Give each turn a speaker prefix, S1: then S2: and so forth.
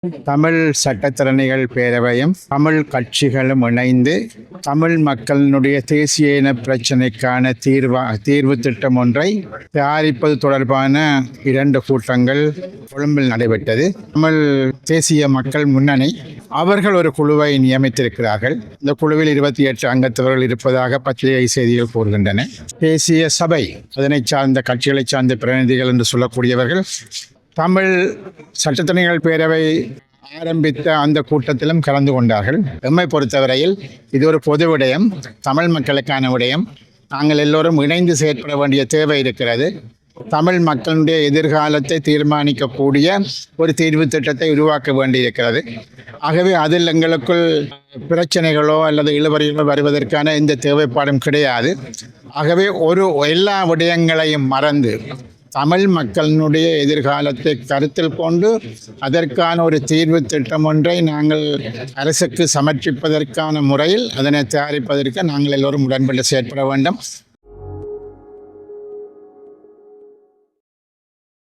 S1: தமிழ் சட்டத்திறனிகள் பேரவையும் தமிழ் கட்சிகளும் இணைந்து தமிழ் மக்களினுடைய தேசிய இன பிரச்சினைக்கான தீர்வு திட்டம் ஒன்றை தயாரிப்பது தொடர்பான 2 கூட்டங்கள் கொழும்பில் நடைபெற்றது. தமிழ் தேசிய மக்கள் முன்னணி அவர்கள் ஒரு குழுவை நியமித்திருக்கிறார்கள். இந்த குழுவில் 28 அங்கத்தவர்கள் இருப்பதாக பத்திரிகை செய்திகள் கூறுகின்றன. தேசிய சபை அதனை சார்ந்த கட்சிகளை சார்ந்த பிரதிநிதிகள் என்று சொல்லக்கூடியவர்கள் தமிழ் சட்டத்திறனிகள் பேரவை ஆரம்பித்த அந்த கூட்டத்திலும் கலந்து கொண்டார்கள். எம்மை பொறுத்தவரையில் இது ஒரு பொது விடயம், தமிழ் மக்களுக்கான விடயம். நாங்கள் எல்லோரும் இணைந்து செயற்பட வேண்டிய தேவை இருக்கிறது. தமிழ் மக்களுடைய எதிர்காலத்தை தீர்மானிக்கக்கூடிய ஒரு தீர்வு திட்டத்தை உருவாக்க வேண்டியிருக்கிறது. ஆகவே அதில் எங்களுக்குள் பிரச்சனைகளோ அல்லது இழுபறிகளோ வருவதற்கான எந்த தேவைப்பாடும் கிடையாது. ஆகவே எல்லா விடயங்களையும் மறந்து தமிழ் மக்களினுடைய எதிர்காலத்தை கருத்தில் கொண்டு அதற்கான ஒரு தீர்வு திட்டம் ஒன்றை நாங்கள் அரசுக்கு சமர்ப்பிப்பதற்கான முறையில் அதனை தயாரிப்பதற்கு நாங்கள் எல்லோரும் உடன்பட்டு செயற்பட வேண்டும்.